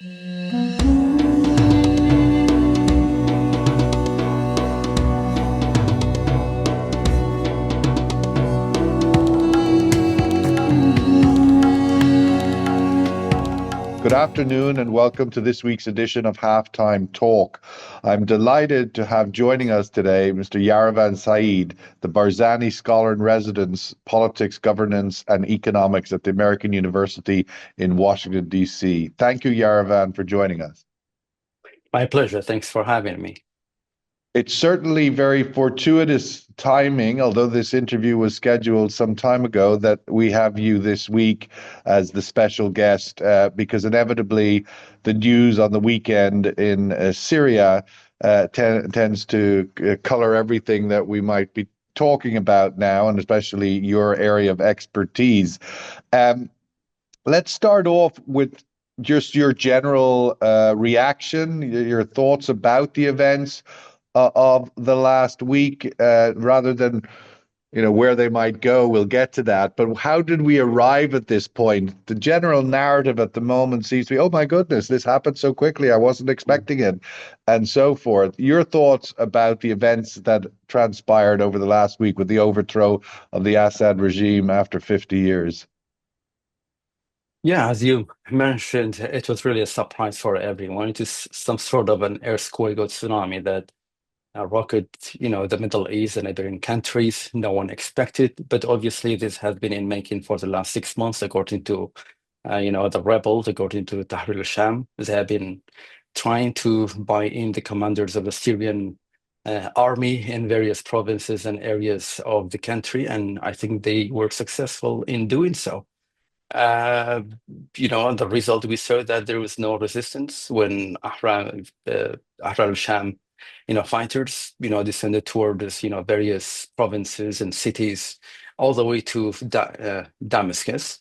Good afternoon and welcome to this week's edition of Halftime Talk. I'm delighted to have joining us today Mr. Yerevan Saeed, the Barzani Scholar in Residence, Politics, Governance and Economics at the American University in Washington, D.C. Thank you, Yerevan, for joining us. My pleasure. Thanks for having me. It's certainly very fortuitous timing, although this interview was scheduled some time ago, that we have you this week as the special guest, because inevitably the news on the weekend in Syria tends to color everything that we might be talking about now, and especially your area of expertise. Let's start off with just your general reaction, your thoughts about the events of the last week, rather than where they might go. We'll get to that, but how did we arrive at this point? The general narrative at the moment seems to be, oh my goodness, this happened so quickly, I wasn't expecting it, and so forth. Your thoughts about the events that transpired over the last week with the overthrow of the Assad regime after 50 years? Yeah, as you mentioned, it was really a surprise for everyone. It is some sort of an earthquake or tsunami that rocket, the Middle East and neighboring countries. No one expected, but obviously this has been in making for the last 6 months, according to, the rebels, according to Tahrir al-Sham. They have been trying to buy in the commanders of the Syrian army in various provinces and areas of the country, and I think they were successful in doing so. The result, we saw that there was no resistance when Ahrar al-Sham fighters, descended towards, various provinces and cities, all the way to Damascus.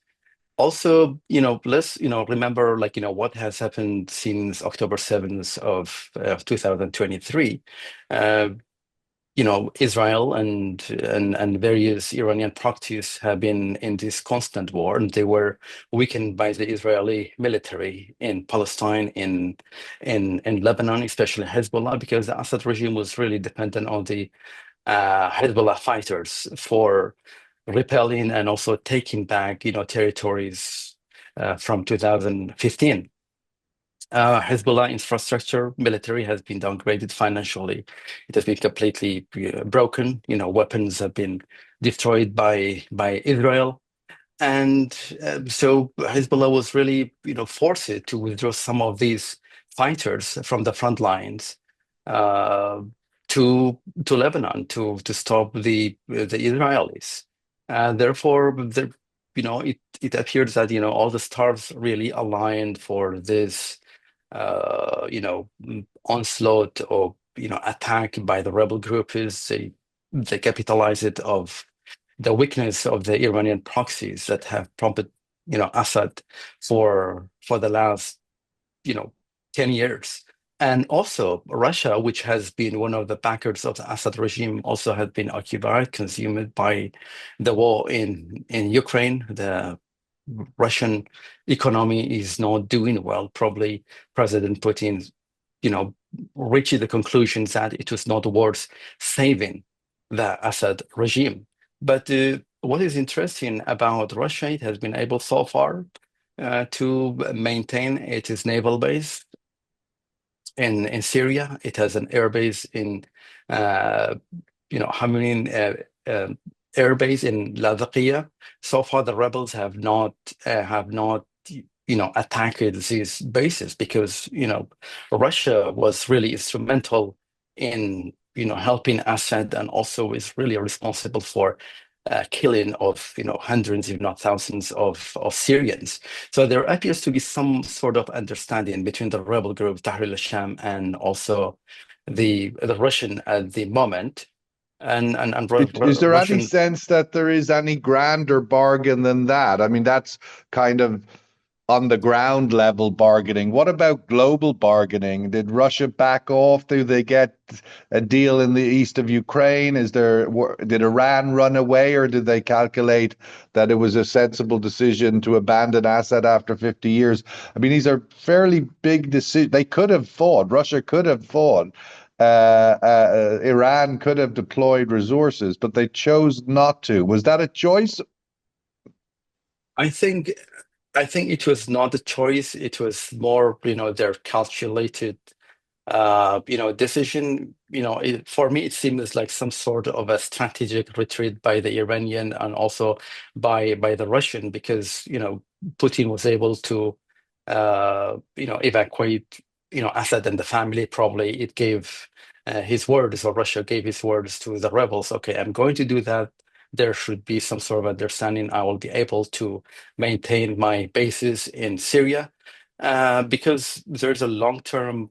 Also, let's, remember, what has happened since October 7th of 2023. Israel and various Iranian proxies have been in this constant war, and they were weakened by the Israeli military in Palestine, in Lebanon, especially Hezbollah, because the Assad regime was really dependent on the Hezbollah fighters for repelling and also taking back, territories from 2015. Hezbollah infrastructure, military has been downgraded financially. It has been completely broken. Weapons have been destroyed by Israel. And so Hezbollah was really, forced to withdraw some of these fighters from the front lines to Lebanon to stop the Israelis. Therefore, it appears that all the stars really aligned for this onslaught or attack by the rebel group. Is they capitalize it of the weakness of the Iranian proxies that have prompted Assad for the last 10 years. And also Russia, which has been one of the backers of the Assad regime, also had been occupied, consumed by the war in Ukraine. The Russian economy is not doing well. Probably President Putin, reached the conclusion that it was not worth saving the Assad regime. But what is interesting about Russia, it has been able so far to maintain its naval base in Syria. It has an air base in, Hamiin air base in Latakia. So far, the rebels have not attacked these bases because Russia was really instrumental in helping Assad, and also is really responsible for killing of hundreds, if not thousands, of Syrians. So there appears to be some sort of understanding between the rebel group Tahrir al-Sham and also the Russian at the moment. And Is there any Russian. sense that there is any grander bargain than that? I mean, that's kind of on the ground level bargaining. What about global bargaining? Did Russia back off? Do they get a deal in the east of Ukraine? Did Iran run away, or did they calculate that it was a sensible decision to abandon Assad after 50 years? I mean, these are fairly big decisions. They could have fought. Russia could have fought. Iran could have deployed resources, but they chose not to. Was that a choice? I think I think it was not a choice. It was more, their calculated, decision. For me, it seems like some sort of a strategic retreat by the Iranian and also by the Russian, because Putin was able to, evacuate, Assad and the family. Probably it gave his words, or Russia gave his words to the rebels. Okay, I'm going to do that. There should be some sort of understanding. I will be able to maintain my bases in Syria, because there's a long-term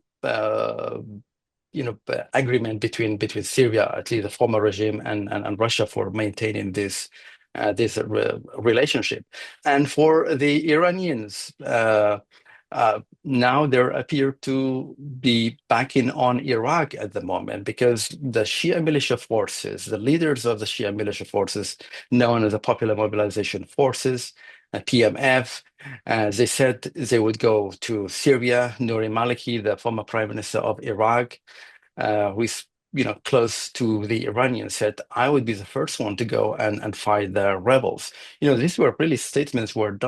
agreement between Syria, at least the former regime, and Russia, for maintaining this relationship. And for the Iranians, now there appear to be backing on Iraq at the moment, because the Shia militia forces, the leaders of the Shia militia forces, known as the Popular Mobilization Forces, PMF, they said they would go to Syria. Nouri Maliki, the former prime minister of Iraq, who is close to the Iranians, said, I would be the first one to go and fight the rebels. These were really statements were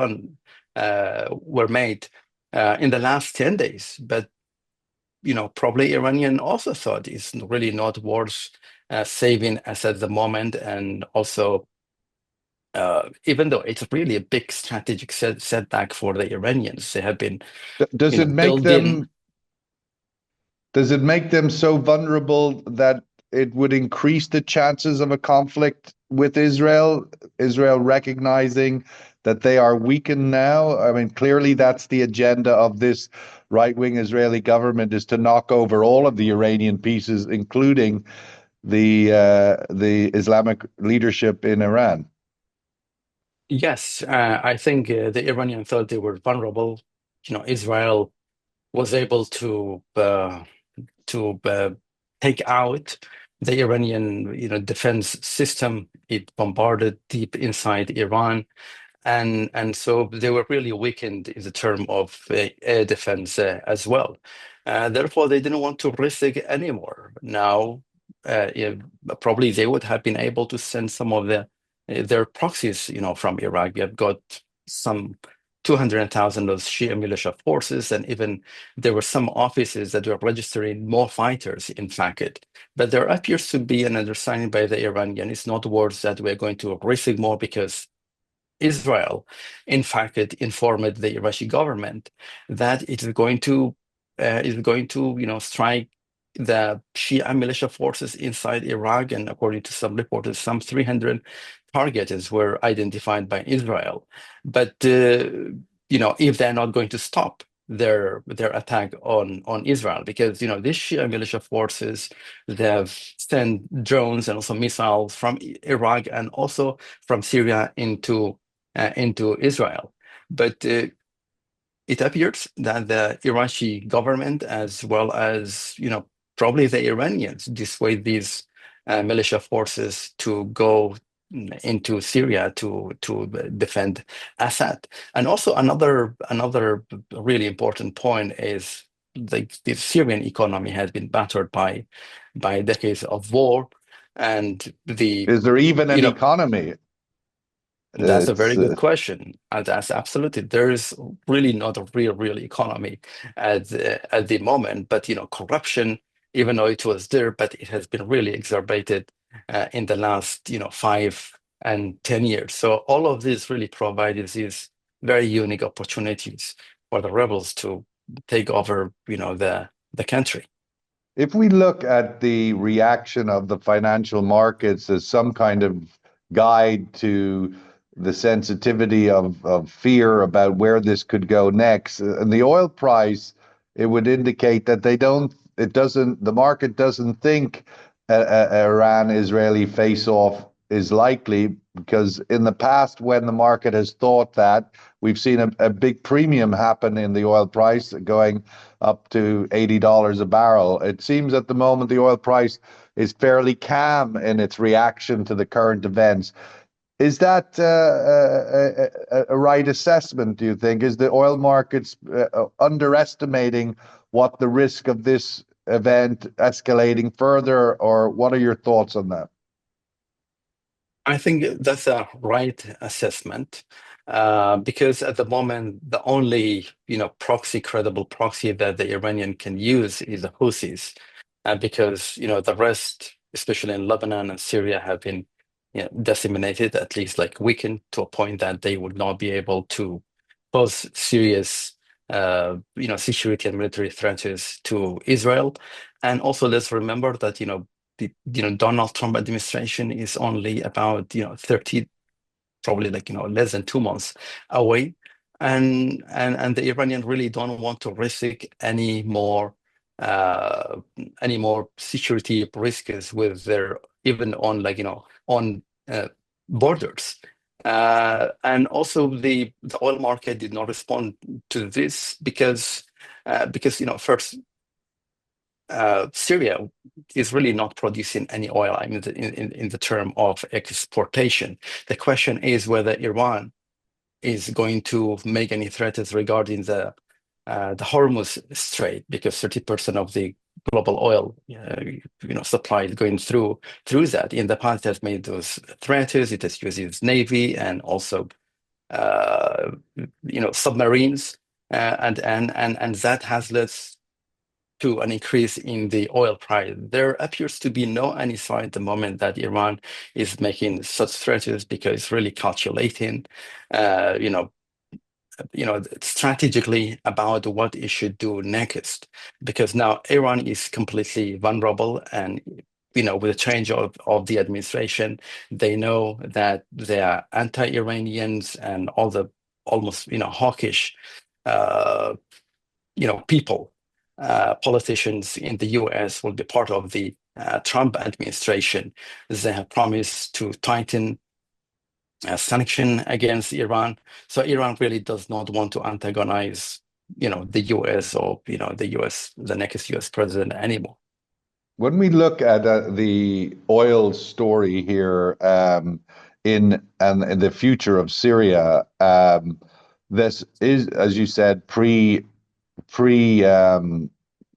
made in the last 10 days. But probably Iranian also thought it's really not worth saving us at the moment. And also, even though it's really a big strategic setback for the Iranians, they have been Does it make building. them so vulnerable that it would increase the chances of a conflict with Israel? Israel recognizing that they are weakened now? I mean, clearly that's the agenda of this right-wing Israeli government, is to knock over all of the Iranian pieces, including the Islamic leadership in Iran. Yes, I think the Iranian thought they were vulnerable. Israel was able to take out the Iranian, defense system. It bombarded deep inside Iran, and so they were really weakened in the term of air defense as well. Therefore, they didn't want to risk it anymore. Now, probably they would have been able to send some of their proxies, from Iraq. We have got some 200,000 of Shia militia forces, and even there were some offices that were registering more fighters, in fact. But there appears to be an understanding by the Iranian. It's not worth that we're going to risk more, because Israel, in fact, it informed the Iraqi government that it is going to strike the Shia militia forces inside Iraq, and according to some reports, some 300 targets were identified by Israel. But if they're not going to stop their attack on Israel, because these Shia militia forces, they have sent drones and also missiles from Iraq and also from Syria into Israel. But it appears that the Iraqi government, as well as probably the Iranians, dissuade these militia forces to go into Syria to defend Assad. And also another really important point is the Syrian economy has been battered by decades of war, and the Is there even you an know economy? that's a It's very good question. That's absolutely. There is really not a real economy at the moment. But corruption, even though it was there, but it has been really exacerbated in the last 5 and 10 years. So all of this really provided these very unique opportunities for the rebels to take over the country. If we look at the reaction of the financial markets as some kind of guide to the sensitivity of fear about where this could go next, and the oil price, it would indicate that the market doesn't think Iran-Israeli face-off is likely. because in the past, when the market has thought that, we've seen a big premium happen in the oil price going up to $80 a barrel. It seems at the moment the oil price is fairly calm in its reaction to the current events. Is that a right assessment, do you think? Is the oil markets underestimating what the risk of this event escalating further, or what are your thoughts on that? I think that's a right assessment, because at the moment the only credible proxy that the Iranian can use is the Houthis, because the rest, especially in Lebanon and Syria, have been disseminated, at least like weakened to a point that they would not be able to pose serious security and military threats to Israel. And also let's remember that the Donald Trump administration is only about 30, probably like less than 2 months away, and the Iranian really don't want to risk uh, any more security risks with their even on on uh, borders. And also the oil market did not respond to this because first, Syria is really not producing any oil, I mean, in the term of exportation. The question is whether Iran is going to make any threats regarding the Hormuz Strait, because 30% of the global oil supply is going through that. In the past, it has made those threats. It has used its navy and also uh, submarines, and that has led to an increase in the oil price. There appears to be no any sign at the moment that Iran is making such threats, because it's really calculating, uh, you know, strategically about what it should do next. Because now Iran is completely vulnerable, and with the change of the administration, they know that they are anti-Iranians, and all the almost hawkish uh, people, politicians in the US will be part of the Trump administration. They have promised to tighten sanction against Iran. So Iran really does not want to antagonize, the US, or, the next US president anymore. When we look at the oil story here, in the future of Syria, this is, as you said, pre I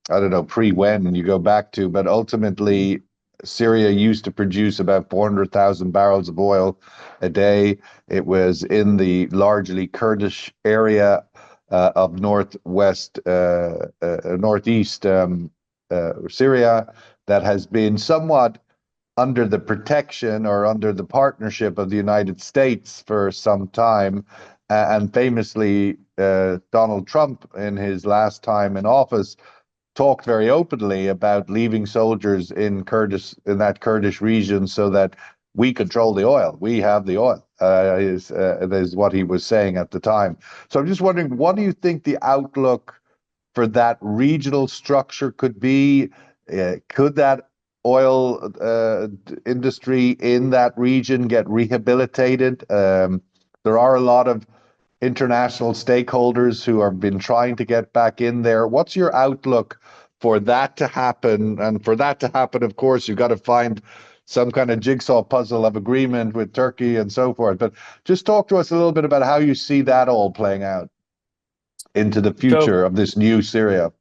don't know pre when you go back to, but ultimately Syria used to produce about 400,000 barrels of oil a day. It was in the largely Kurdish area of northeast Syria, that has been somewhat under the protection or under the partnership of the United States for some time. And famously, Donald Trump, in his last time in office, talked very openly about leaving soldiers in that Kurdish region so that we control the oil. We have the oil, is what he was saying at the time. So I'm just wondering, what do you think the outlook for that regional structure could be? Could that oil industry in that region get rehabilitated? There are a lot of international stakeholders who have been trying to get back in there. What's your outlook for that to happen? And for that to happen, of course, you've got to find some kind of jigsaw puzzle of agreement with Turkey and so forth. But just talk to us a little bit about how you see that all playing out into the So future of this new Syria.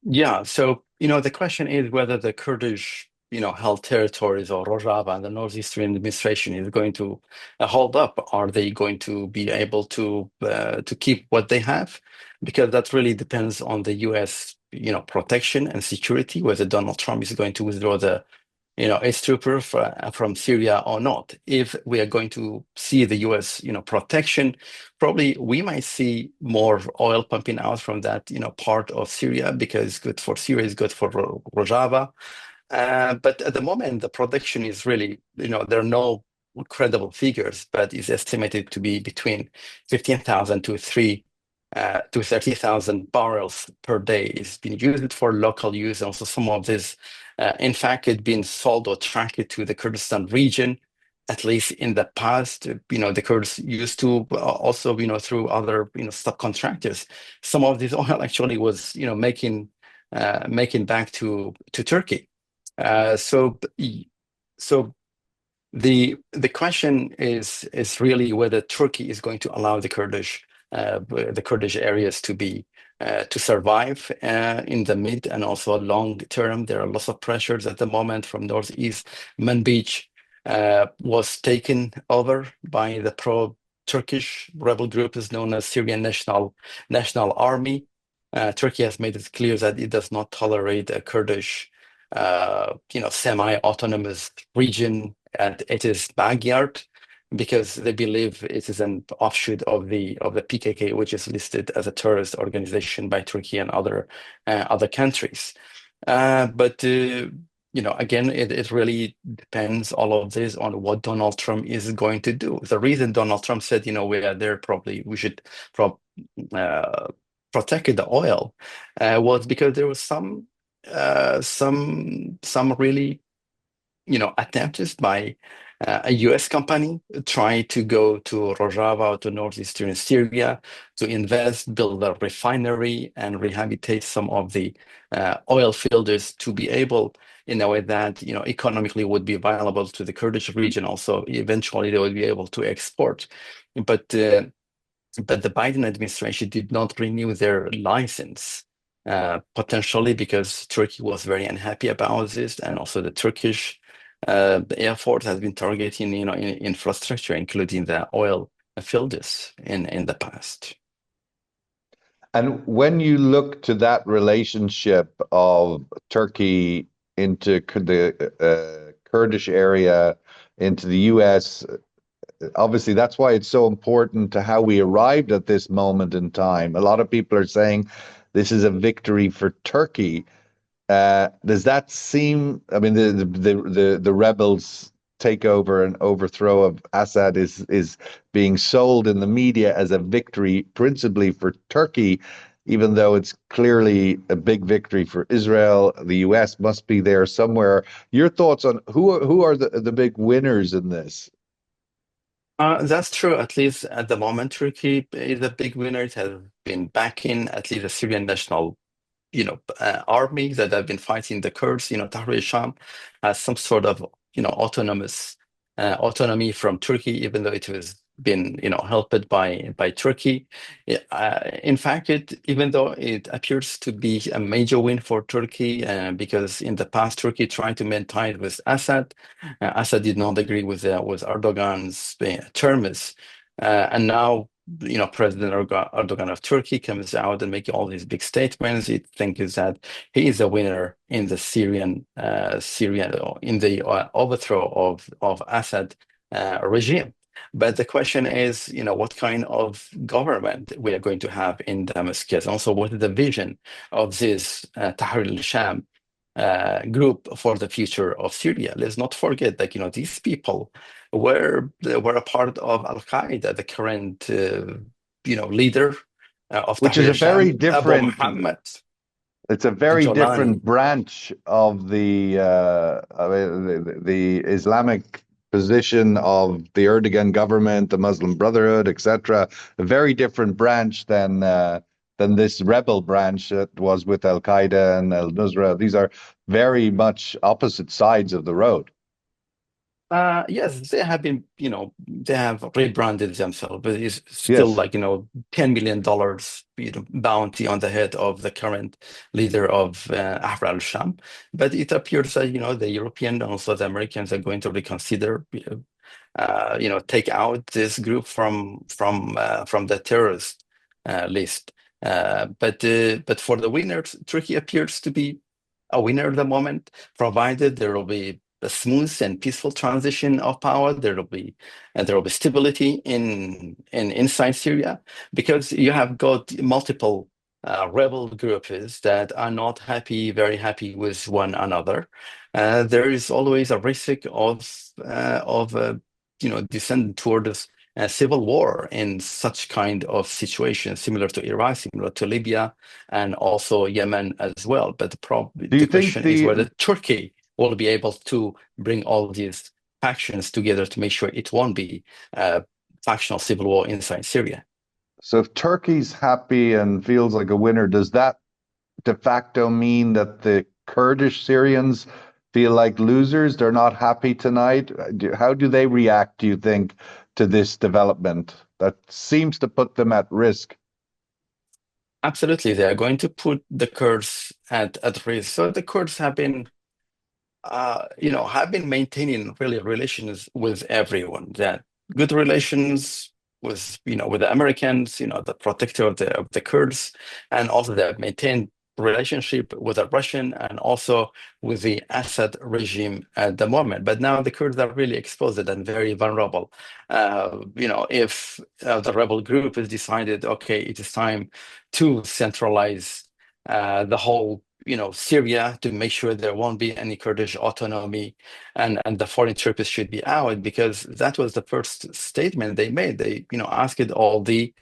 yeah, so the question is whether the Kurdish held territories, or Rojava and the Northeastern administration, is going to hold up. Are they going to be able to keep what they have? Because that really depends on the U.S. protection and security, whether Donald Trump is going to withdraw the its trooper from Syria or not. If we are going to see the U.S. protection, probably we might see more oil pumping out from that part of Syria, because it's good for Syria, it's good for Rojava. But at the moment, the production is really, there are no credible figures, but it's estimated to be between 15,000 to 30,000 barrels per day. It's been used for local use. Also, some of this, in fact, had been sold or tracked to the Kurdistan region. at least in the past, the Kurds used to also, through other, subcontractors, some of this oil actually was, making back to Turkey. So, so the question is really whether Turkey is going to allow the Kurdish areas to survive in the mid and also long term. There are lots of pressures at the moment from northeast. Manbij was taken over by the pro-Turkish rebel group is known as Syrian National Army. Turkey has made it clear that it does not tolerate a Kurdish, semi-autonomous region at its backyard, because they believe it is an offshoot of the PKK, which is listed as a terrorist organization by Turkey and other countries. But again, it really depends, all of this, on what Donald Trump is going to do. The reason Donald Trump said, we are there, probably we should uh, protect the oil, was because there was some really attempts by a US company trying to go to Rojava or to northeastern Syria to invest, build a refinery, and rehabilitate some of the oil fields to be able, in a way that economically would be viable to the Kurdish region. Also, eventually they would be able to export, but the Biden administration did not renew their license. Potentially because Turkey was very unhappy about this, and also the Turkish Air Force has been targeting, infrastructure, including the oil fields in the past. And when you look to that relationship of Turkey into the Kurdish area, into the US, obviously that's why it's so important to how we arrived at this moment in time. A lot of people are saying this is a victory for Turkey. Does that seem? I mean, the rebels' takeover and overthrow of Assad is being sold in the media as a victory, principally for Turkey, even though it's clearly a big victory for Israel. The U.S. must be there somewhere. Your thoughts on who are the big winners in this? That's true. At least at the moment, Turkey is a big winner. It has been backing at least the Syrian National army that have been fighting the Kurds. Tahrir al-Sham has some sort of, autonomous autonomy from Turkey, even though it was been, helped by Turkey. In fact, even though it appears to be a major win for Turkey, because in the past Turkey tried to maintain with Assad. Assad did not agree with Erdogan's terms, and now President Erdogan of Turkey comes out and making all these big statements. He thinks that he is a winner in the in the overthrow of Assad regime. But the question is, what kind of government we are going to have in Damascus? Also, what is the vision of this Tahrir al-Sham group for the future of Syria? Let's not forget that these people were a part of Al Qaeda. The current leader of Which is Tahrir a very al-Sham, Abu different. Muhammad It's a very Jolani. different branch of I mean, the Islamic position of the Erdogan government, the Muslim Brotherhood, etc. A very different branch than this rebel branch that was with Al Qaeda and Al Nusra. These are very much opposite sides of the road. Yes, they have been, they have rebranded themselves, but it's still Yes. like, $10 million, bounty on the head of the current leader of Ahrar al-Sham. But it appears that, the European and also the Americans are going to reconsider, take out this group from the terrorist list. But for the winners, Turkey appears to be a winner at the moment, provided there will be a smooth and peaceful transition of power. There will be stability inside Syria, because you have got multiple rebel groups that are not very happy with one another. There is always a risk of descend towards a civil war in such kind of situation, similar to Iraq, similar to Libya, and also Yemen as well. But Do the you think question is the whether Turkey will be able to bring all these factions together to make sure it won't be a factional civil war inside Syria. So if Turkey's happy and feels like a winner, does that de facto mean that the Kurdish Syrians feel like losers? They're not happy tonight. How do they react, do you think, to this development that seems to put them at risk? Absolutely, they are going to put the Kurds at risk. So the Kurds have been maintaining really relations with everyone. That good relations with the Americans, the protector of the Kurds, and also they have maintained relationship with the Russian and also with the Assad regime at the moment. But now the Kurds are really exposed and very vulnerable. If the rebel group has decided, okay, it is time to centralize the whole Syria to make sure there won't be any Kurdish autonomy and the foreign troops should be out because that was the first statement they made. They, asked all the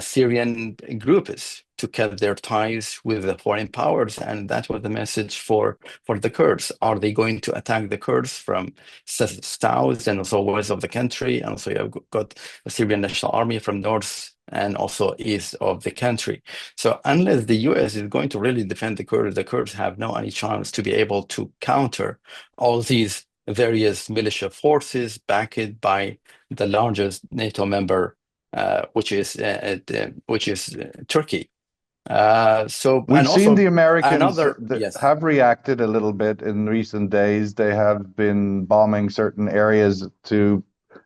Syrian groups to cut their ties with the foreign powers, and that was the message for the Kurds. Are they going to attack the Kurds from south and also west of the country? And also you have got the Syrian National Army from north and also east of the country. So unless the US is going to really defend the Kurds have no any chance to be able to counter all these various militia forces backed by the largest NATO member, which is Turkey. So We've and seen the also Americans another that yes. have reacted a little bit in recent days. They have been bombing certain areas to,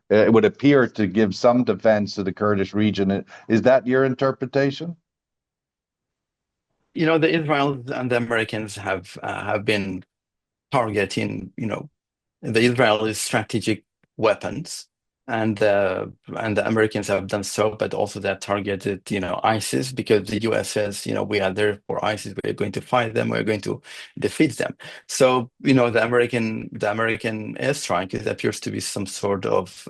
it would appear, to give some defense to the Kurdish region. Is that your interpretation? The Israelis and the Americans have been targeting, the Israeli strategic weapons, and the Americans have done so, but also they have targeted, ISIS because the US says, we are there for ISIS, we're going to fight them, we're going to defeat them. So, the American airstrike, it appears to be some sort of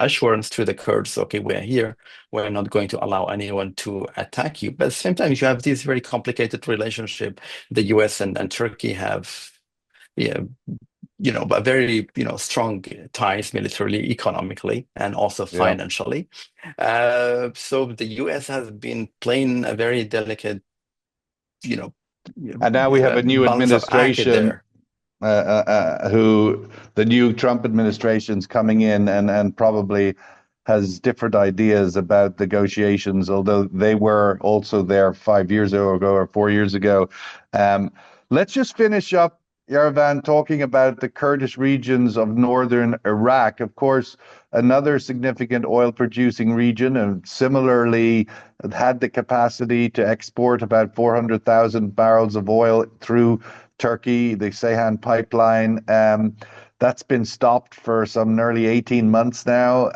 assurance to the Kurds, okay, we're here, we're not going to allow anyone to attack you. But at the same time, you have this very complicated relationship. The US and Turkey have, yeah, a very, strong ties militarily, economically, and also Yeah. financially. So the US has been playing a very delicate, you know, And now we have a new balance of act administration, there. who the new Trump administration's coming in and probably has different ideas about negotiations, although they were also there 5 years ago or 4 years ago. Um, let's just finish up, Yerevan, talking about the Kurdish regions of northern Iraq. Of course, another significant oil producing region, and similarly had the capacity to export about 400,000 barrels of oil through Turkey, the Ceyhan pipeline. That's been stopped for some nearly 18 months now.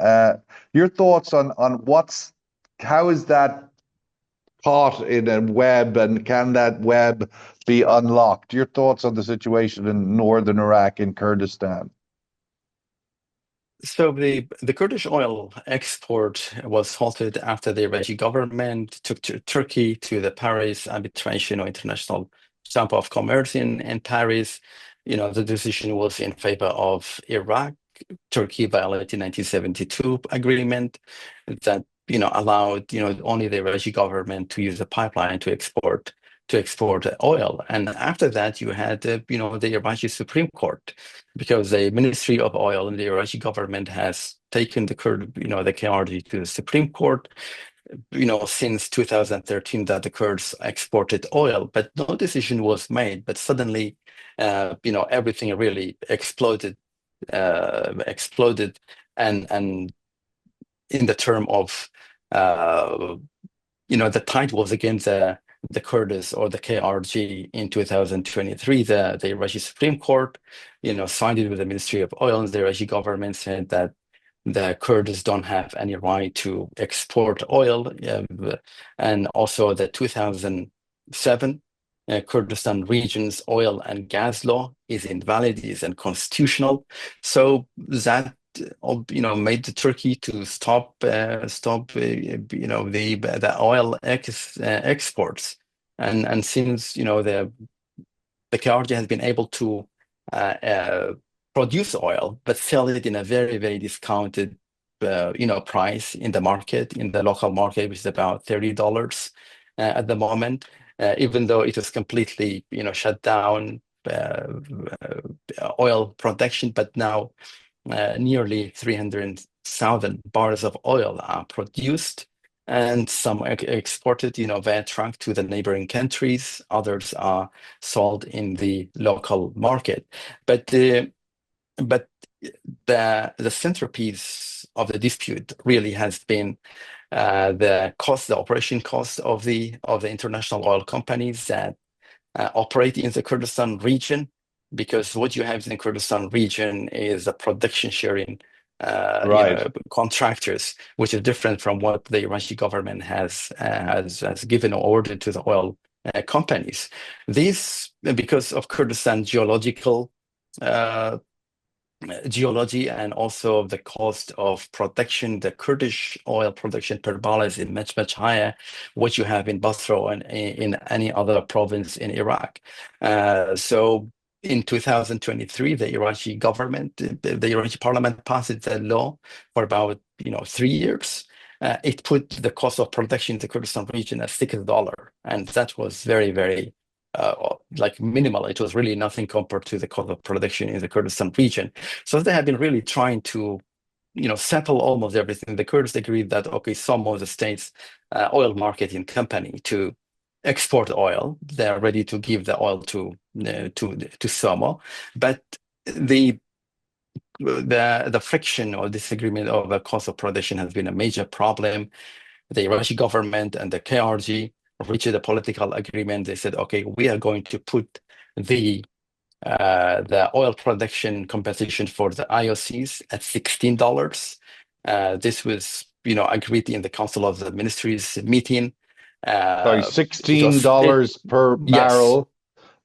Your thoughts on how is that caught in a web, and can that web be unlocked? Your thoughts on the situation in northern Iraq in Kurdistan? So the Kurdish oil export was halted after the Iraqi government took to Turkey to the Paris Arbitration or International Chamber of Commerce in Paris. The decision was in favor of Iraq. Turkey violated 1972 agreement that allowed only the Iraqi government to use the pipeline to export oil. And after that, you had the Iraqi Supreme Court, because the Ministry of Oil and the Iraqi government has taken the KRG to the Supreme Court, since 2013 that the Kurds exported oil, but no decision was made. But suddenly, everything really exploded, and in the term of, the tide was against the Kurds or the KRG in 2023. The Iraqi Supreme Court, sided with the Ministry of Oil, and the Iraqi government said that the Kurds don't have any right to export oil, and also the 2007 Kurdistan region's oil and gas law is invalid, is unconstitutional. So that made Turkey to stop the oil exports, and since the KRG has been able to uh, uh, produce oil, but sell it in a very, very discounted, price in the market, in the local market, which is about $30 at the moment, even though it was completely, shut down oil production, but now nearly 300,000 barrels of oil are produced, and some exported, via truck to the neighboring countries. Others are sold in the local market. But but the centerpiece of the dispute really has been the operation cost of the international oil companies that operate in the Kurdistan region, because what you have in the Kurdistan region is a production sharing Right. contractors, which is different from what the Iraqi government has given or ordered to the oil companies. These, because of Kurdistan geology and also the cost of production, the Kurdish oil production per barrel is much, much higher what you have in Basra and in any other province in Iraq. So in 2023, the Iraqi government, the Iraqi parliament passed a law for about 3 years. It put the cost of production in the Kurdistan region at $6, and that was very, very minimal. It was really nothing compared to the cost of production in the Kurdistan region. So they have been really trying to, settle almost everything. The Kurds agreed that, okay, some of the states' oil marketing company to export oil, they're ready to give the oil to SOMO, but the friction or disagreement over cost of production has been a major problem. The Iraqi government and the KRG reached a political agreement. They said, okay, we are going to put the oil production compensation for the IOCs at $16. This was, agreed in the Council of the Ministries meeting. Sorry, It was $16 per yes, barrel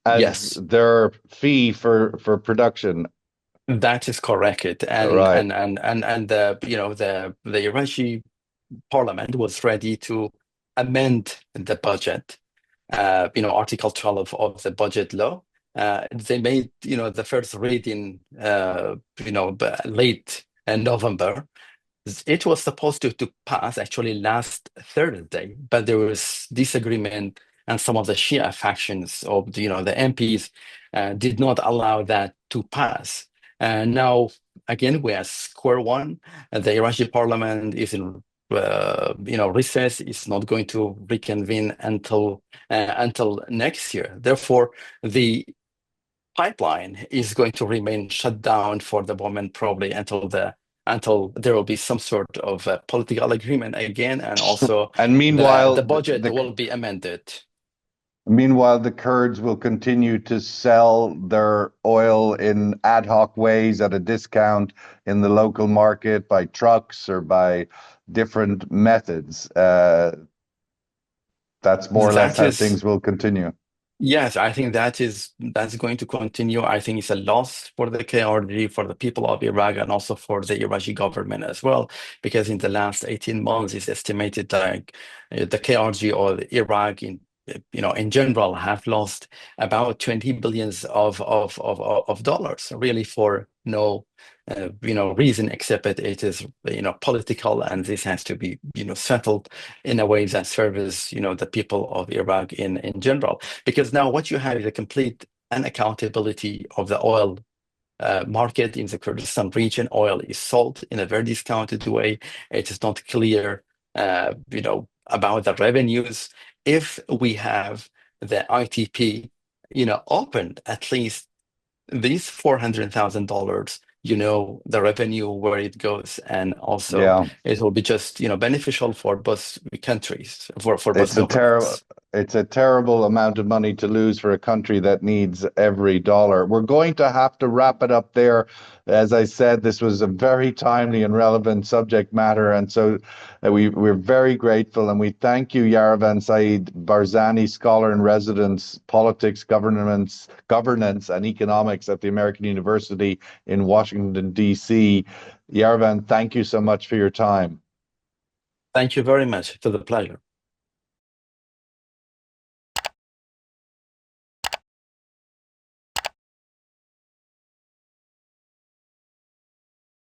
as yes, their fee for production. that is correct. And Right. the Iraqi parliament was ready to amend the budget, Article 12 of the budget law. They made, the first reading, late in November. It was supposed to pass actually last Thursday, but there was disagreement, and some of the Shia factions of the MPs did not allow that to pass. And now again we are square one. The Iraqi parliament is in recess. Is not going to reconvene until next year. Therefore, the pipeline is going to remain shut down for the moment, probably until there will be some sort of political agreement again, and also And the meanwhile, budget will be amended. meanwhile, the Kurds will continue to sell their oil in ad hoc ways at a discount in the local market by trucks or by different methods. That's more or less That how is things will continue. Yes, I think that's going to continue. I think it's a loss for the KRG, for the people of Iraq, and also for the Iraqi government as well, because in the last 18 months, it's estimated that the KRG or Iraq in general have lost about 20 billions of dollars, really for no reason except that it is political, and this has to be settled in a way that serves the people of Iraq in general. Because now what you have is a complete unaccountability of the oil market in the Kurdistan region. Oil is sold in a very discounted way. It is not clear, about the revenues. If we have the ITP, opened, at least these $400,000, the revenue where it goes, and also Yeah. it will be just beneficial for both countries, for both It's a terrible governments. it's a terrible amount of money to lose for a country that needs every dollar. We're going to have to wrap it up there. As I said, this was a very timely and relevant subject matter, and so we're very grateful, and we thank you, Yerevan Saeed, Barzani Scholar in Residence, Politics, Governance, and Economics at the American University in Washington, D.C. Yerevan, thank you so much for your time. Thank you very much. It's a pleasure.